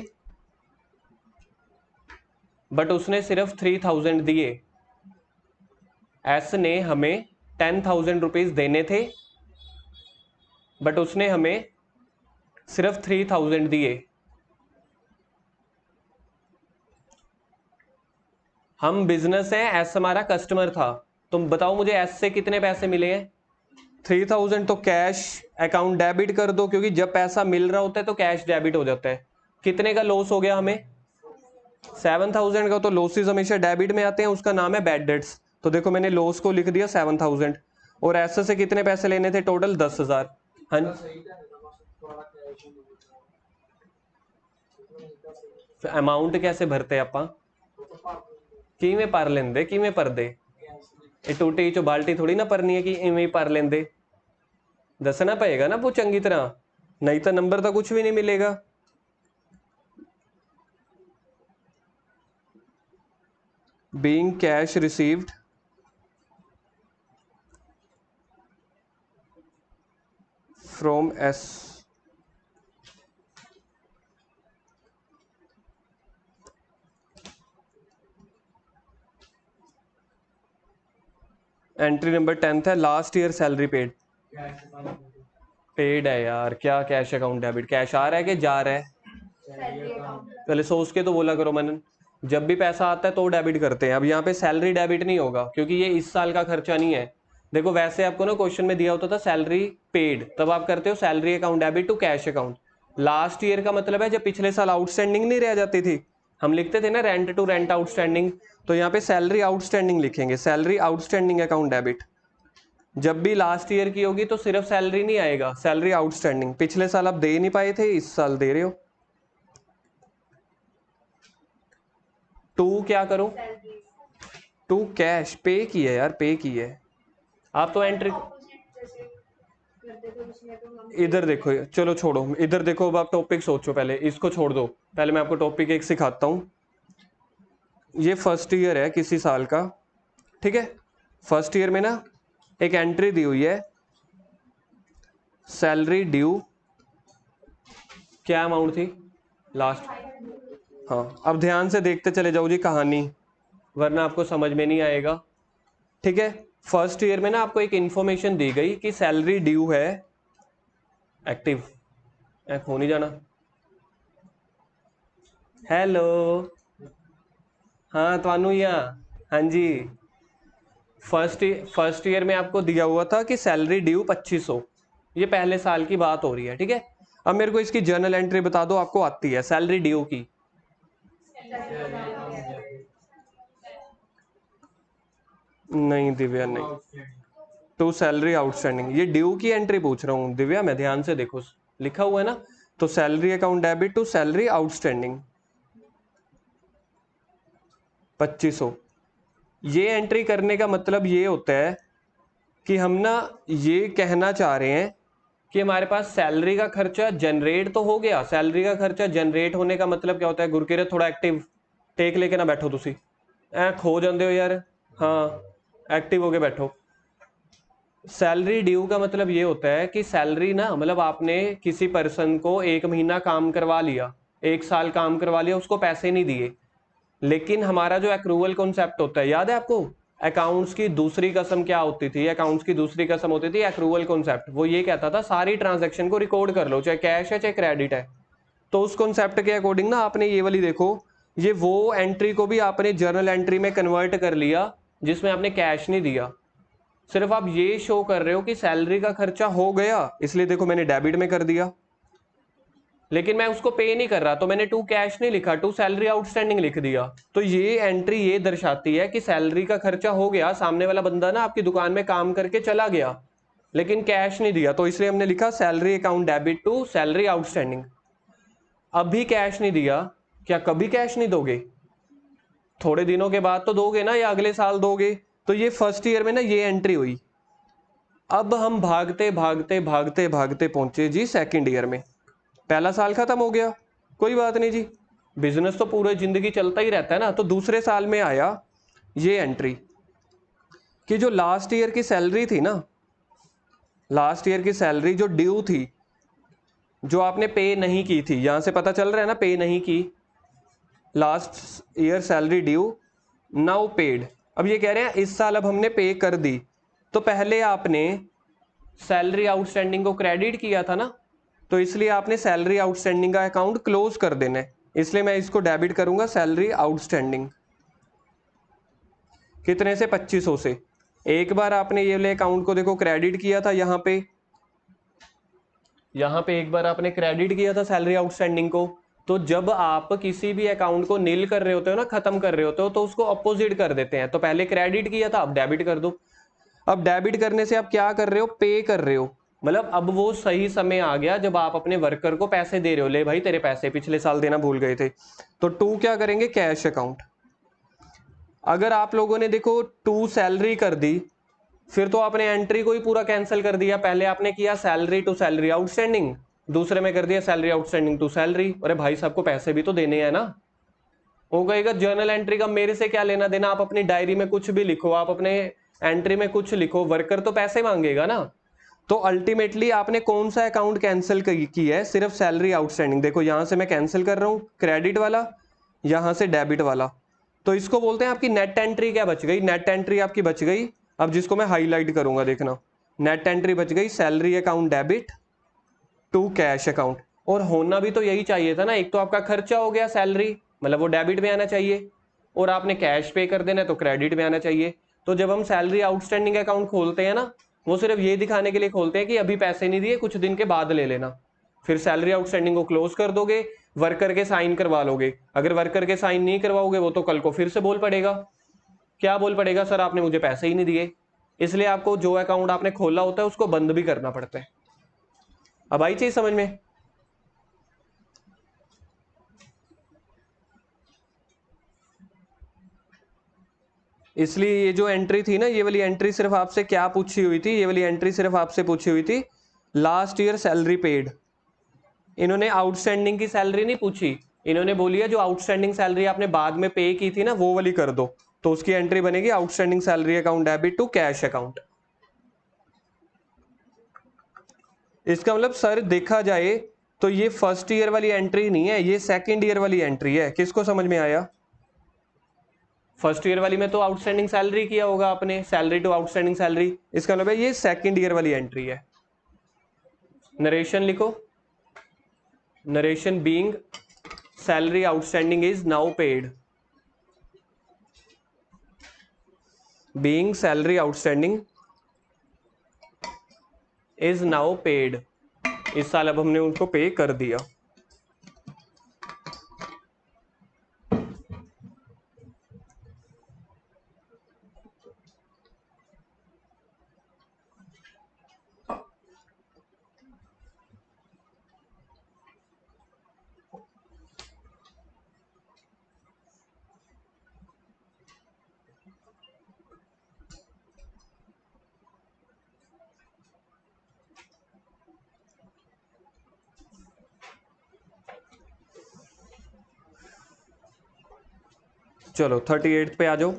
बट उसने सिर्फ 3,000 दिए। एस ने हमें 10,000 रुपीज देने थे, बट उसने हमें सिर्फ 3,000 दिए। हम बिजनेस हैं, एस हमारा कस्टमर था। तुम बताओ मुझे एस से कितने पैसे मिले हैं? 3,000। तो कैश अकाउंट डेबिट कर दो, क्योंकि जब पैसा मिल रहा होता है तो कैश डेबिट हो जाता है। कितने का लॉस हो गया हमें? 7,000 का। तो लॉसेस हमेशा डेबिट में आते हैं, उसका नाम है बैड डेट्स। तो देखो मैंने लॉस को लिख दिया 7,000, और एस से कितने पैसे लेने थे टोटल? 10,000। हाँ, अमाउंट कैसे भरते ਆਪਾਂ? किवें भर लेंदे, किवें भरदे? ये टूटी चो बाल्टी थोड़ी ना भरनी है कि इवें ही भर लेंदे। दसना पड़ेगा ना वो चंगी तरह, नहीं तो नंबर तो कुछ भी नहीं मिलेगा। Being cash received from S, entry number 10th है, last year salary paid. Paid है यार, क्या कैश अकाउंट डेबिट? कैश आ रहा है कि जा रहा है? Salary account. पहले सोच के तो बोला करो मनन। जब भी पैसा आता है तो डेबिट करते हैं। अब यहाँ पे सैलरी डेबिट नहीं होगा क्योंकि ये इस साल का खर्चा नहीं है। देखो वैसे आपको ना क्वेश्चन में दिया होता था सैलरी पेड, तब आप करते हो salary account debit to cash account. Last year का मतलब है जब पिछले साल आउटस्टैंडिंग नहीं रह जाती थी, हम लिखते थे ना रेंट टू रेंट आउटस्टैंडिंग, तो यहाँ पे सैलरी आउटस्टैंडिंग लिखेंगे, सैलरी आउटस्टैंडिंग अकाउंट डेबिट। जब भी लास्ट ईयर की होगी तो सिर्फ सैलरी नहीं आएगा, सैलरी आउटस्टैंडिंग। पिछले साल आप दे नहीं पाए थे, इस साल दे रहे हो। टू क्या करो, सैलरी टू कैश, पे की है यार, पे की है। आप तो एंट्री ऑपोजिट जैसे करते थे उसमें तो हम इधर देखो, चलो छोड़ो, इधर देखो, अब आप टॉपिक सोचो, पहले इसको छोड़ दो, पहले मैं आपको टॉपिक एक सिखाता हूँ। ये फर्स्ट ईयर है किसी साल का, ठीक है। फर्स्ट ईयर में ना एक एंट्री दी हुई है, सैलरी ड्यू, क्या अमाउंट थी लास्ट। हाँ, अब ध्यान से देखते चले जाओ जी कहानी, वरना आपको समझ में नहीं आएगा, ठीक है। फर्स्ट ईयर में ना आपको एक इंफॉर्मेशन दी गई कि सैलरी ड्यू है, एक्टिव खो नहीं जाना, हेलो, हाँ तानू यहाँ, हाँ जी। फर्स्ट ईयर में आपको दिया हुआ था कि सैलरी ड्यू 2500, ये पहले साल की बात हो रही है, ठीक है। अब मेरे को इसकी जर्नल एंट्री बता दो, आपको आती है सैलरी ड्यू की। नहीं दिव्या नहीं, टू सैलरी आउटस्टैंडिंग, ये ड्यू की एंट्री पूछ रहा हूँ दिव्या मैं, ध्यान से देखो, लिखा हुआ है ना, तो salary account debit to salary outstanding 2500। ये एंट्री करने का मतलब ये होता है कि हम ना ये कहना चाह रहे हैं कि हमारे पास सैलरी का खर्चा जनरेट तो हो गया। सैलरी का खर्चा जनरेट होने का मतलब क्या होता है, गुरकीरत थोड़ा एक्टिव टेक लेके ना बैठो, तुसी खो जाते हो यार, हाँ एक्टिव होके बैठो। सैलरी ड्यू का मतलब ये होता है कि सैलरी ना, मतलब आपने किसी पर्सन को 1 महीना काम करवा लिया, 1 साल काम करवा लिया, उसको पैसे नहीं दिए, लेकिन हमारा जो एक्रूवल कॉन्सेप्ट होता है, याद है आपको अकाउंट्स की दूसरी कसम क्या होती थी, अकाउंट्स की दूसरी कसम होती थी एक्रूवल कॉन्सेप्ट। वो ये कहता था सारी ट्रांजैक्शन को रिकॉर्ड कर लो, चाहे कैश है चाहे क्रेडिट है। तो उस कॉन्सेप्ट के अकॉर्डिंग ना आपने ये वाली देखो, ये वो एंट्री को भी आपने जर्नल एंट्री में कन्वर्ट कर लिया जिसमें आपने कैश नहीं दिया, सिर्फ आप ये शो कर रहे हो कि सैलरी का खर्चा हो गया, इसलिए देखो मैंने डेबिट में कर दिया, लेकिन मैं उसको पे नहीं कर रहा, तो मैंने टू कैश नहीं लिखा, टू सैलरी आउटस्टैंडिंग लिख दिया। तो ये एंट्री ये दर्शाती है कि सैलरी का खर्चा हो गया, सामने वाला बंदा ना आपकी दुकान में काम करके चला गया लेकिन कैश नहीं दिया, तो इसलिए हमने लिखा salary account debit to salary outstanding. अभी कैश नहीं दिया, क्या कभी कैश नहीं दोगे, थोड़े दिनों के बाद तो दोगे ना, या अगले साल दोगे। तो ये फर्स्ट ईयर में ना ये एंट्री हुई। अब हम भागते भागते भागते भागते पहुंचे जी सेकंड ईयर में, पहला साल खत्म हो गया, कोई बात नहीं जी, बिजनेस तो पूरी जिंदगी चलता ही रहता है ना। तो दूसरे साल में आया ये एंट्री कि जो लास्ट ईयर की सैलरी थी ना, लास्ट ईयर की सैलरी जो ड्यू थी, जो आपने पे नहीं की थी, यहां से पता चल रहा है ना, पे नहीं की, last year salary due now paid. अब ये कह रहे हैं इस साल अब हमने पे कर दी, तो पहले आपने सैलरी आउटस्टैंडिंग को क्रेडिट किया था ना, तो इसलिए आपने सैलरी आउटस्टैंडिंग का अकाउंट क्लोज कर देना है, इसलिए मैं इसको डेबिट करूंगा सैलरी आउटस्टैंडिंग, कितने से 2500 से। एक बार आपने ये वाले अकाउंट को देखो क्रेडिट किया था, यहाँ पे एक बार आपने क्रेडिट किया था सैलरी आउटस्टैंडिंग को, तो जब आप किसी भी अकाउंट को नील कर रहे होते हो ना, खत्म कर रहे होते हो, तो उसको अपोजिट कर देते हैं। तो पहले क्रेडिट किया था, अब डेबिट कर दो। अब डेबिट करने से आप क्या कर रहे हो, पे कर रहे हो, मतलब अब वो सही समय आ गया जब आप अपने वर्कर को पैसे दे रहे हो, ले भाई तेरे पैसे पिछले साल देना भूल गए थे। तो टू क्या करेंगे, कैश अकाउंट। अगर आप लोगों ने देखो टू सैलरी कर दी, फिर तो आपने एंट्री को ही पूरा कैंसिल कर दिया। पहले आपने किया सैलरी टू सैलरी आउटस्टैंडिंग, दूसरे में कर दिया सैलरी आउटस्टैंडिंग टू सैलरी। अरे भाई साहब को पैसे भी तो देने हैं ना। वो कहेगा जर्नल एंट्री का मेरे से क्या लेना देना, आप अपनी डायरी में कुछ भी लिखो, आप अपने एंट्री में कुछ लिखो, वर्कर तो पैसे मांगेगा ना। तो अल्टीमेटली आपने कौन सा अकाउंट कैंसिल की है, सिर्फ सैलरी आउटस्टैंडिंग। देखो यहां से मैं कैंसिल कर रहा हूं क्रेडिट वाला, यहां से डेबिट वाला, तो इसको बोलते हैं आपकी नेट एंट्री क्या बच गई, नेट एंट्री आपकी बच गई। अब जिसको मैं हाईलाइट करूंगा देखना, नेट एंट्री बच गई salary account debit to cash account. और होना भी तो यही चाहिए था ना, एक तो आपका खर्चा हो गया सैलरी, मतलब वो डेबिट में आना चाहिए, और आपने कैश पे कर देना है तो क्रेडिट में आना चाहिए। तो जब हम सैलरी आउटस्टैंडिंग अकाउंट खोलते हैं ना, वो सिर्फ ये दिखाने के लिए खोलते हैं कि अभी पैसे नहीं दिए, कुछ दिन के बाद ले लेना। फिर सैलरी आउटस्टैंडिंग को क्लोज कर दोगे, वर्कर के साइन करवा लोगे। अगर वर्कर के साइन नहीं करवाओगे वो तो कल को फिर से बोल पड़ेगा। क्या बोल पड़ेगा? सर आपने मुझे पैसे ही नहीं दिए। इसलिए आपको जो अकाउंट आपने खोला होता है उसको बंद भी करना पड़ता है। अब आई चीज समझ में? इसलिए ये जो एंट्री थी ना, ये वाली एंट्री सिर्फ आपसे क्या पूछी हुई थी? ये वाली एंट्री सिर्फ आपसे पूछी हुई थी लास्ट ईयर सैलरी पेड। इन्होंने आउटस्टैंडिंग की सैलरी नहीं पूछी, इन्होंने बोली है जो आउटस्टैंडिंग सैलरी आपने बाद में पे की थी ना वो वाली कर दो। तो उसकी एंट्री बनेगी outstanding salary account debit to cash account. इसका मतलब सर देखा जाए तो ये फर्स्ट ईयर वाली एंट्री नहीं है, ये सेकंड ईयर वाली एंट्री है। किसको समझ में आया? फर्स्ट ईयर वाली में तो आउटस्टैंडिंग सैलरी किया होगा आपने, सैलरी टू आउटस्टैंडिंग सैलरी। इसका मतलब है ये सेकंड ईयर वाली एंट्री है। नरेशन लिखो, narration being salary outstanding is now paid, being salary outstanding is now paid. इस साल अब हमने उनको पे कर दिया। चलो 38 पे आ जाओ।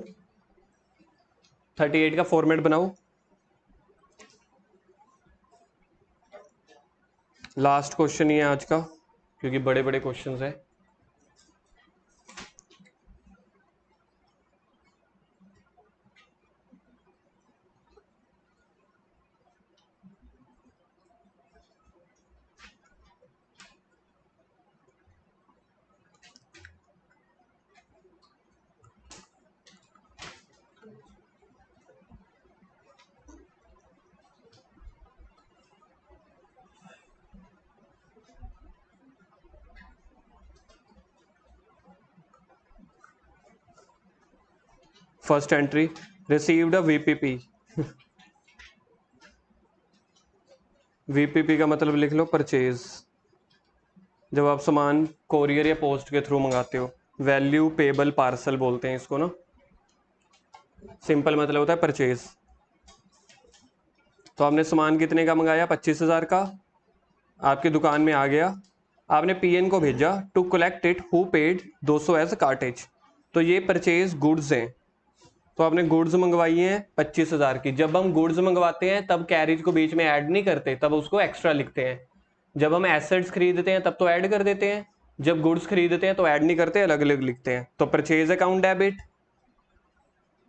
38 का फॉर्मेट बनाओ। लास्ट क्वेश्चन ही है आज का, क्योंकि बड़े बड़े क्वेश्चंस हैं। First entry received a VPP. VPP का मतलब लिख लो परचेज। जब आप सामान कोरियर या पोस्ट के थ्रू मंगाते हो, वैल्यू पेबल पार्सल बोलते हैं इसको ना। सिंपल मतलब होता है परचेज। तो आपने सामान कितने का मंगाया? 25,000 का। आपकी दुकान में आ गया, आपने पीएन को भेजा to collect it, who paid 200 as cartage. तो ये परचेज गुड्स हैं। तो आपने गुड्स मंगवाई हैं 25,000 की। जब हम गुड्स मंगवाते हैं तब कैरिज को बीच में ऐड नहीं करते, तब उसको एक्स्ट्रा लिखते हैं। जब हम एसेट्स खरीदते हैं तब तो ऐड कर देते हैं, जब गुड्स खरीदते हैं तो ऐड नहीं करते, अलग अलग लिखते हैं। तो purchase account debit,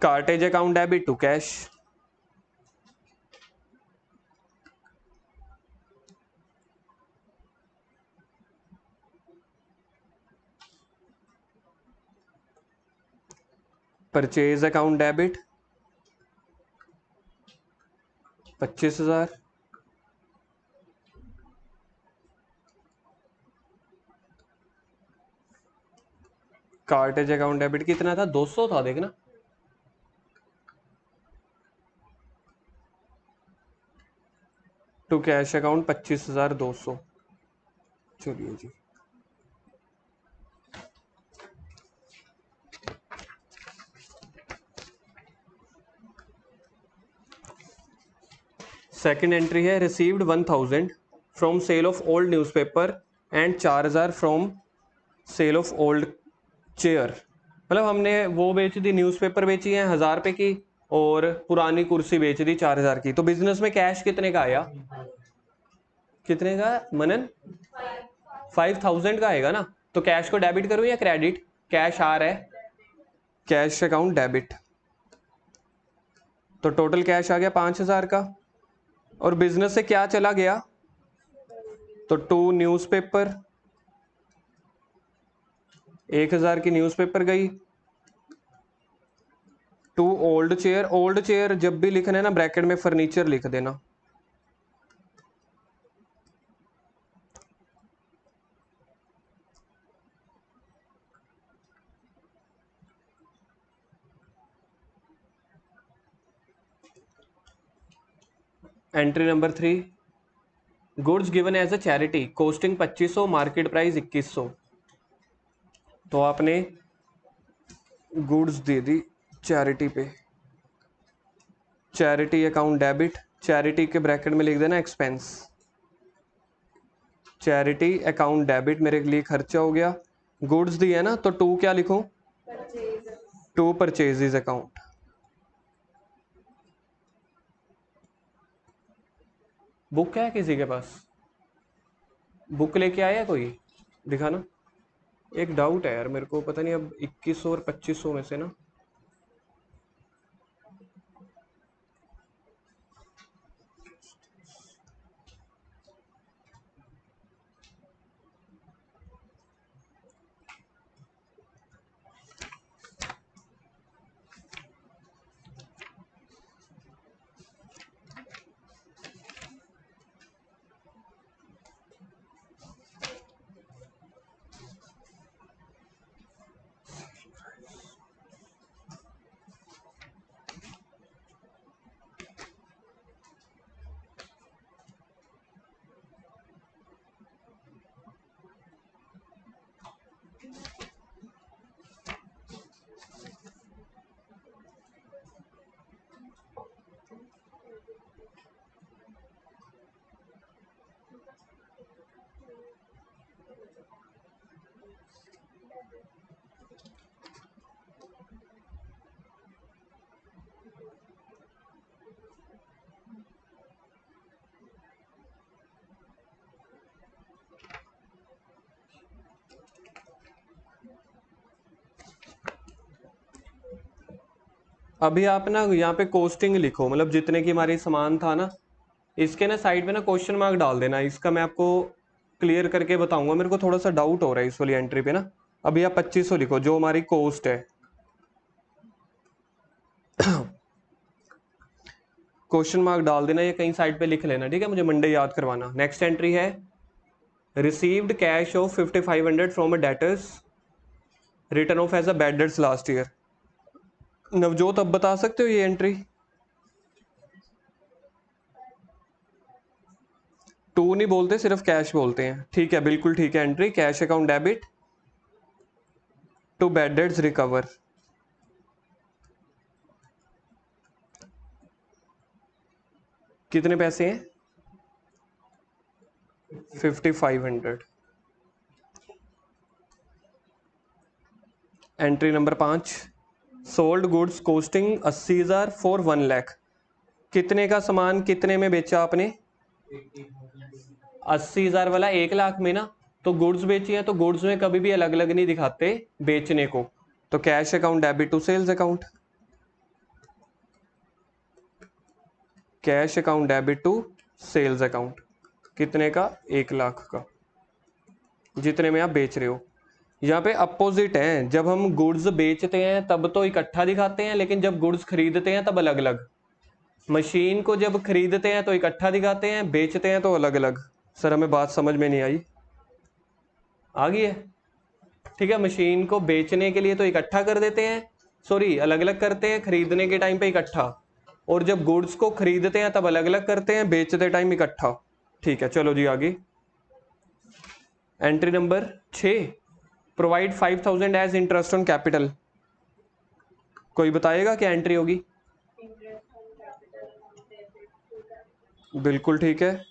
cartage account debit to cash. Purchase account debit 25,000, cartage account debit कितना था? 200 था, देखना। To cash account 25,200। चलिए जी, सेकंड एंट्री है received 1,000 from sale of old newspaper and 4,000 from sale of old chair. मतलब हमने वो बेच दी, न्यूज़पेपर बेची है 1,000 रुपए की, और पुरानी कुर्सी बेच दी 4,000 की। तो बिजनेस में कैश कितने का आया? कितने का मनन? 5,000 का आएगा ना। तो कैश को डेबिट करूं या क्रेडिट? कैश आ रहा है, कैश अकाउंट डेबिट। तो टोटल कैश आ गया 5,000 का। और बिजनेस से क्या चला गया? तो 2 न्यूज़पेपर, 1,000 की न्यूज़पेपर गई, to old chair, old chair जब भी लिखना है ना ब्रैकेट में फर्नीचर लिख देना। Entry number 3, goods given as a charity costing 2500, market price 2100। तो आपने गुड्स दे दी चैरिटी पे, चैरिटी अकाउंट डेबिट, चैरिटी के ब्रैकेट में लिख देना एक्सपेंस, चैरिटी अकाउंट डेबिट मेरे लिए खर्चा हो गया। गुड्स दी है ना, तो टू क्या लिखूं, purchase. To purchases account. Book है किसी के पास, बुक लेके आया कोई, दिखाना। एक डाउट है यार मेरे को, पता नहीं अब 2100 और 2500 में से ना, अभी आप ना यहाँ पे कोस्टिंग लिखो, मतलब जितने की हमारी सामान था ना, इसके ना साइड में ना क्वेश्चन मार्क डाल देना। इसका मैं आपको क्लियर करके बताऊंगा, मेरे को थोड़ा सा डाउट हो रहा है इस वाली एंट्री पे ना। अभी आप 2500 लिखो जो हमारी कॉस्ट है, क्वेश्चन मार्क डाल देना, ये कहीं साइड पे लिख लेना, ठीक है, मुझे मंडे याद करवाना। नेक्स्ट एंट्री है received cash of 5500 from a debtors, return off as a bad debts last year. Navjot अब बता सकते हो ये एंट्री, टू नहीं बोलते, सिर्फ कैश बोलते हैं, ठीक है, बिल्कुल ठीक है entry, cash account debit to bad debts recover. कितने पैसे हैं, 5500। Entry number 5, sold goods costing 80,000 for 1 lakh. कितने का सामान कितने में बेचा आपने, 80,000 वाला 1 लाख में ना, तो गुड्स बेची है तो गुड्स में कभी भी अलग अलग नहीं दिखाते बेचने को, तो cash account debit to sales account, cash account debit to sales account. कितने का, 1 लाख का, जितने में आप बेच रहे हो। यहाँ पे अपोजिट है, जब हम गुड्स बेचते हैं तब तो इकट्ठा दिखाते हैं, लेकिन जब गुड्स खरीदते हैं तब अलग अलग। मशीन को जब खरीदते हैं तो इकट्ठा दिखाते हैं, बेचते हैं तो अलग अलग। सर हमें बात समझ में नहीं आई, आ गई है, ठीक है। मशीन को बेचने के लिए तो इकट्ठा कर देते हैं, सॉरी अलग अलग करते हैं, खरीदने के टाइम पे इकट्ठा, और जब गुड्स को खरीदते हैं तब अलग अलग करते हैं, बेचते टाइम इकट्ठा, ठीक है। चलो जी आगे, entry number 6, provide 5000 as interest on capital. कोई बताएगा क्या एंट्री होगी, interest on capital on debit to. बिल्कुल ठीक है,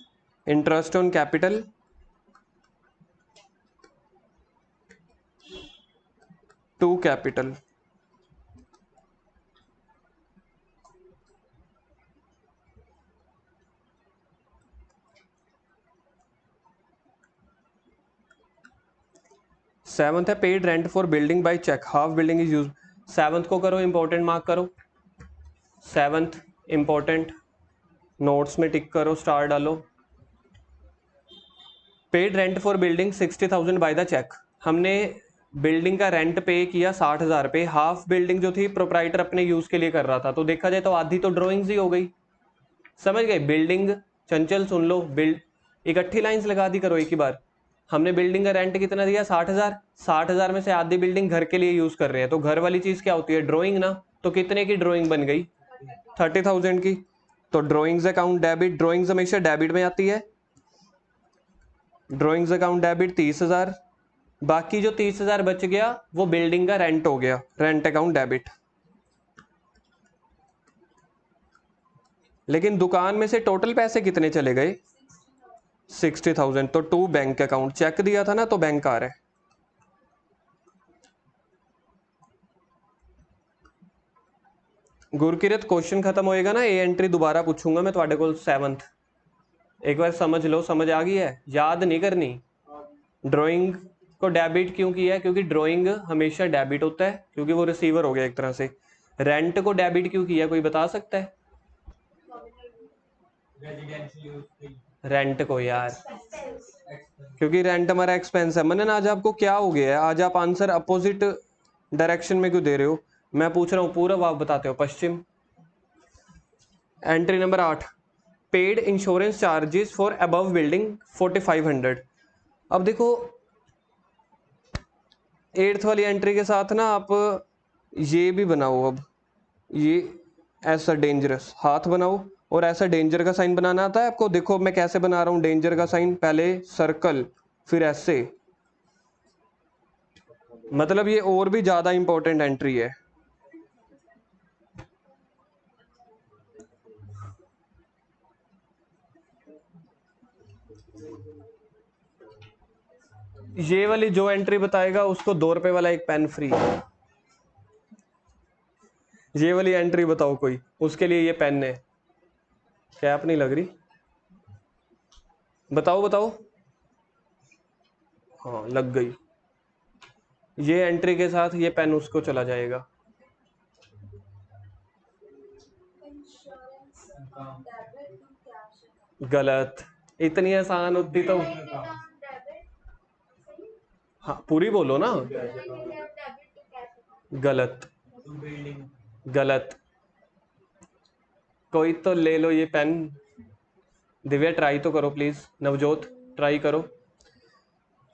interest on capital to capital. Seventh है paid rent for building by cheque, half building is use. Seventh को करो इंपॉर्टेंट मार्क करो, सेवंथ इंपॉर्टेंट, नोट्स में टिक करो, स्टार डालो। Paid rent for building 60,000 by the cheque, हमने building का rent पे किया 60,000 पे, हाफ बिल्डिंग जो थी प्रोप्राइटर अपने यूज के लिए कर रहा था, तो देखा जाए तो आधी तो ड्राइंग्स ही हो गई। समझ गए? बिल्डिंग, चंचल सुन लो, बिल्ड इकट्ठी लाइंस लगा दी करो एक ही बार। हमने बिल्डिंग का रेंट कितना दिया? 60,000। 60,000 में से आधी बिल्डिंग घर के लिए यूज कर रहे हैं, तो घर वाली चीज क्या होती है? ड्राइंग ना। तो कितने की ड्राइंग बन गई? 30,000 की। तो ड्राइंग्स अकाउंट डेबिट, ड्राइंग्स हमेशा डेबिट में आती है, ड्राइंग्स अकाउंट डेबिट 30,000। बाकी जो 30,000 बच गया वो बिल्डिंग का रेंट हो गया, रेंट अकाउंट डेबिट। लेकिन दुकान में से टोटल पैसे कितने चले गए? 60,000। तो टू बैंक अकाउंट, चेक दिया था ना, तो बैंक आ रहा है। गुरकिरत क्वेश्चन खत्म होएगा ना, ए एंट्री दोबारा पूछूंगा मैं ਤੁਹਾਡੇ ਕੋਲ 7th। एक बार समझ लो, समझ आ गई है? याद नहीं करनी। ड्राइंग को डेबिट क्यों किया है? क्योंकि ड्राइंग हमेशा डेबिट होता है, क्योंकि वो रिसीवर हो गया एक तरह से। रेंट को डेबिट क्यों किया, कोई बता सकता है? रेंट को यार, क्योंकि रेंट हमारा एक्सपेंस है। मनन आज आपको क्या हो गया है? आज आप आंसर अपोजिट डायरेक्शन में क्यों दे रहे हो? मैं पूछ रहा हूँ पूरब, आप बताते हो पश्चिम। Entry number 8, paid insurance charges for above building 4500। अब देखो 8th वाली एंट्री के साथ ना आप ये भी बनाओ। अब ये ऐसा डेंजरस हाथ बनाओ, और ऐसा डेंजर का साइन बनाना आता है आपको? देखो मैं कैसे बना रहा हूं डेंजर का साइन, पहले सर्कल फिर ऐसे। मतलब ये और भी ज्यादा इंपॉर्टेंट एंट्री है। ये वाली जो एंट्री बताएगा उसको 2 रुपए वाला एक पेन फ्री। ये वाली एंट्री बताओ कोई, उसके लिए ये पेन है। कैप नहीं लग रही? बताओ बताओ। हाँ लग गई। ये एंट्री के साथ ये पेन उसको चला जाएगा। Insurance debit to cash. गलत। इतनी आसान होती तो। डेबिट सही। हाँ पूरी बोलो ना। Debit to cash. गलत, गलत। कोई तो ले लो ये पेन। दिव्या ट्राई तो करो प्लीज, नवजोत ट्राई करो।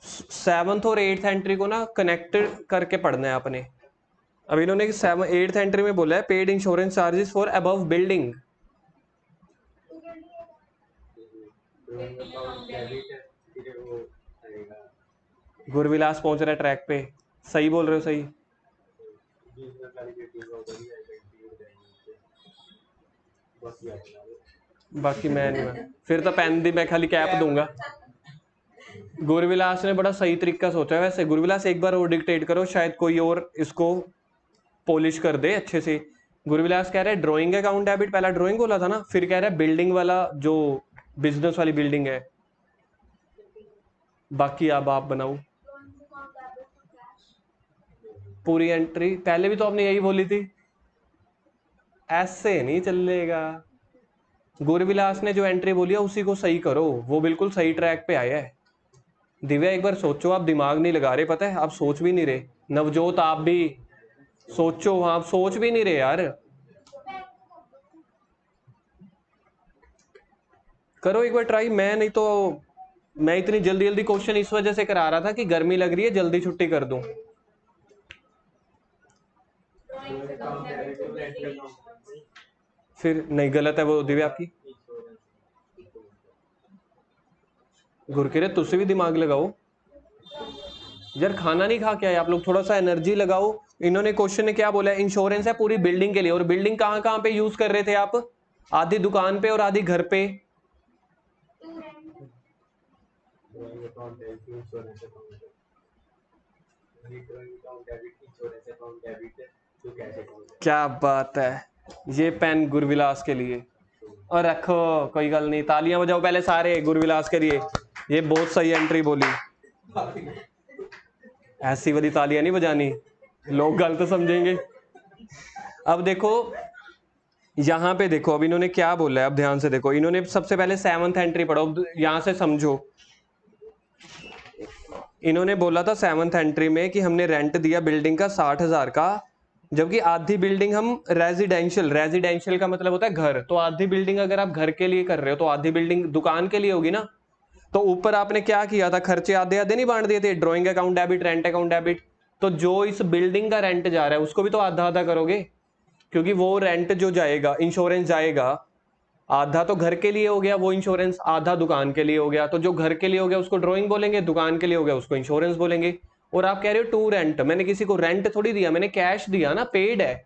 7th और 8th एंट्री को ना कनेक्टेड करके पढ़ना है आपने। अब इन्होंने 8th एंट्री में बोला है paid insurance charges for above building. Gurvilas पहुंच रहा है ट्रैक पे, सही बोल रहे हो, सही। बाकी मैं नहीं, फिर तो पेन दी मैं खाली कैप दूंगा। गुरविलास ने बड़ा सही तरीका सोचा है वैसे। गुरविलास एक बार और डिक्टेट करो, शायद कोई और इसको पॉलिश कर दे अच्छे से। गुरविलास कह रहा है ड्राइंग अकाउंट डेबिट, पहला ड्राइंग बोला था ना, फिर कह रहा है बिल्डिंग वाला जो बिजनेस वाली बिल्डिंग है। बाकी अब आप बनाओ पूरी एंट्री। पहले भी तो आपने यही बोली थी, ऐसे नहीं चलेगा। गुरविलास ने जो एंट्री बोली है उसी को सही करो, वो बिल्कुल सही ट्रैक पे आया है। दिव्या एक बार सोचो, आप दिमाग नहीं लगा रहे, पता है आप सोच भी नहीं रहे। नवजोत आप भी सोचो, आप सोच भी नहीं रहे यार। करो एक बार ट्राई। मैं नहीं तो मैं इतनी जल्दी जल्दी क्वेश्चन इस वजह से करा रहा था कि गर्मी लग रही है, जल्दी छुट्टी कर दूं। फिर नहीं, गलत है वो दिव्या आपकी। गुरकिरत तुझसे भी दिमाग लगाओ यार, खाना नहीं खा के आए आप लोग, थोड़ा सा एनर्जी लगाओ। इन्होंने क्वेश्चन ने क्या बोला है? इंश्योरेंस है पूरी बिल्डिंग के लिए, और बिल्डिंग कहां कहां पे यूज कर रहे थे आप? आधी दुकान पे और आधी घर पे। क्या बात है, ये पेन गुरविलास के लिए। और रखो, कोई गल नहीं, तालियां बजाओ पहले सारे गुरविलास के लिए। ये बहुत सही एंट्री बोली। ऐसी वाली तालियां नहीं बजानी, लोग गलत समझेंगे। अब देखो यहां पे देखो, अब इन्होंने क्या बोला है, अब ध्यान से देखो। इन्होंने सबसे पहले 7th एंट्री पढ़ो, यहां से समझो। इन्होंने बोला था 7th एंट्री में कि हमने रेंट दिया बिल्डिंग का 60,000 का, जबकि आधी बिल्डिंग हम रेजिडेंशियल का मतलब होता है घर, तो आधी बिल्डिंग अगर आप घर के लिए कर रहे हो तो आधी बिल्डिंग दुकान के लिए होगी ना। तो ऊपर आपने क्या किया था, खर्चे आधे आधे नहीं बांट दिए थे, drawing account debit, rent account debit. तो जो इस बिल्डिंग का रेंट जा रहा है उसको भी तो आधा आधा करोगे, क्योंकि वो रेंट जो जाएगा, इंश्योरेंस जाएगा, आधा तो घर के लिए हो गया वो इंश्योरेंस, आधा दुकान के लिए हो गया। तो जो घर के लिए हो गया उसको ड्राइंग बोलेंगे, दुकान के लिए हो गया उसको इंश्योरेंस बोलेंगे। और आप कह रहे हो टू रेंट, मैंने किसी को रेंट थोड़ी दिया, मैंने कैश दिया ना, पेड है।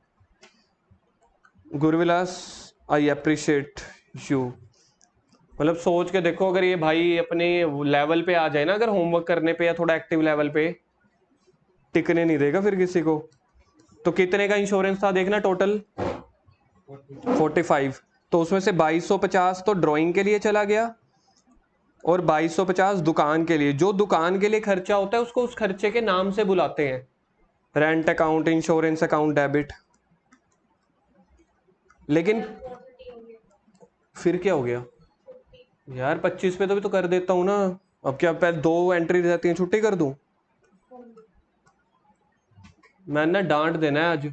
गुरुविलास, आई अप्रिशिएट यू। मतलब सोच के देखो, अगर ये भाई अपने लेवल पे आ जाए ना, अगर होमवर्क करने पे या थोड़ा एक्टिव लेवल पे, टिकने नहीं देगा फिर किसी को। तो कितने का इंश्योरेंस था देखना टोटल, 45। तो उसमें से 2250 तो ड्राइंग के लिए चला गया और 2250 दुकान के लिए। जो दुकान के लिए खर्चा होता है उसको उस खर्चे के नाम से बुलाते हैं, rent account, insurance account, debit. लेकिन फिर क्या हो गया यार, 25 पे तो भी तो कर देता हूं ना। अब क्या पहले 2 एंट्री रहती है, छुट्टी कर दूं? मैं ना डांट देना है आज,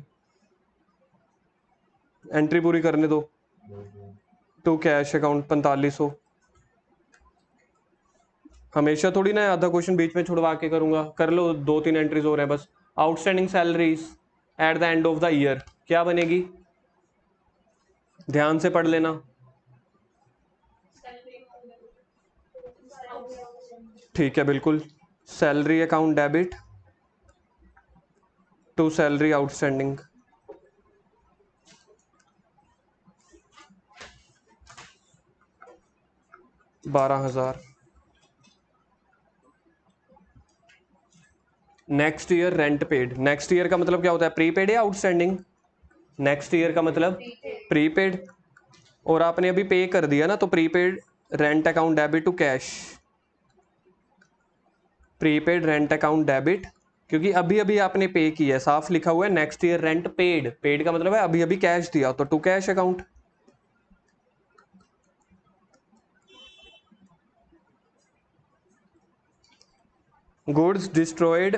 एंट्री पूरी करने दो। To cash account 4500। हमेशा थोड़ी ना आधा क्वेश्चन बीच में छुड़वा के करूंगा, कर लो, 2-3 एंट्रीज हो रहे हैं बस। Outstanding salaries at the end of the year क्या बनेगी, ध्यान से पढ़ लेना। ठीक है, बिल्कुल। Salary account debit to salary outstanding, 12,000। Next year rent paid, next year का मतलब क्या होता है, प्रीपेड या आउटस्टैंडिंग? नेक्स्ट ईयर का मतलब प्रीपेड। और आपने अभी पे कर दिया ना, तो prepaid rent account debit to cash, prepaid rent account debit, क्योंकि अभी अभी आपने पे किया है, साफ लिखा हुआ है next year rent paid. Paid का मतलब है अभी अभी कैश दिया, तो to cash account. Goods destroyed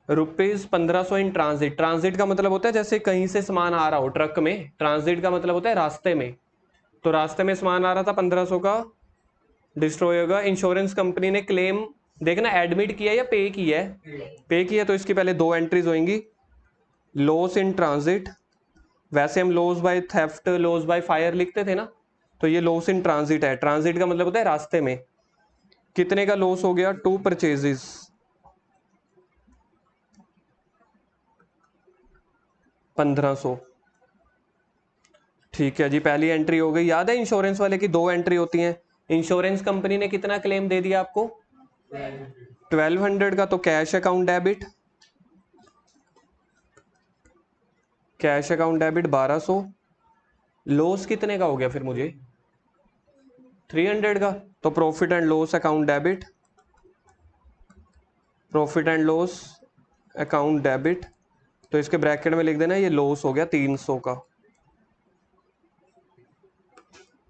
₹1500 in transit. Transit का मतलब होता है जैसे कहीं से सामान आ रहा हो ट्रक में, ट्रांजिट का मतलब होता है रास्ते में। तो रास्ते में सामान आ रहा था, 1500 का डिस्ट्रॉय होगा। इंश्योरेंस कंपनी ने क्लेम, देखना एडमिट किया या पे किया है, पे किया, तो इसकी पहले 2 एंट्रीज होंगी। लॉस इन ट्रांजिट, वैसे हम loss by theft, loss by fire लिखते थे ना, तो ये लॉस इन ट्रांजिट है। ट्रांजिट का मतलब होता है रास्ते में। कितने का लॉस हो गया, 2 परचेजेस, 1500। ठीक है जी, पहली एंट्री हो गई। याद है इंश्योरेंस वाले की 2 एंट्री होती हैं। इंश्योरेंस कंपनी ने कितना क्लेम दे दिया आपको, 1200 का, तो cash account debit, cash account debit 1200। Loss कितने का हो गया फिर मुझे, 300 का, तो profit and loss account debit, profit and loss account debit, तो इसके ब्रैकेट में लिख देना ये लॉस हो गया 300 का।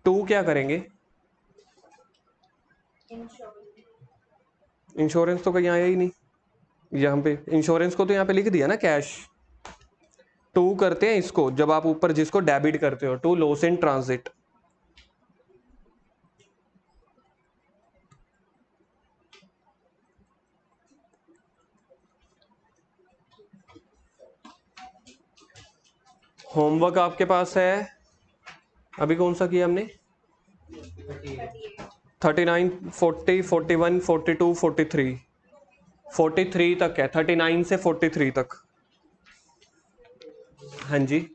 2 क्या करेंगे, इंश्योरेंस तो कहीं आया ही नहीं, यहाँ पे इंश्योरेंस को तो यहाँ पे लिख दिया ना कैश। 2 करते हैं इसको, जब आप ऊपर जिसको डेबिट करते हो, to loss in transit. Homework आपके पास है, अभी कौन सा किया हमने, 39, 40, 41, 42, 43, 43 तक है, 39 से 43 तक। हाँ जी,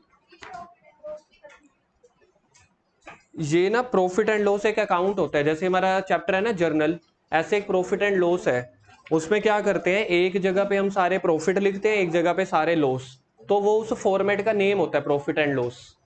ये ना प्रॉफिट एंड लॉस एक अकाउंट होता है, जैसे हमारा चैप्टर है ना जर्नल, ऐसे एक प्रॉफिट एंड लॉस है। उसमें क्या करते हैं, एक जगह पे हम सारे प्रॉफिट लिखते हैं, एक जगह पे सारे लॉस, तो वो उस फॉर्मेट का नेम होता है प्रॉफिट एंड लॉस।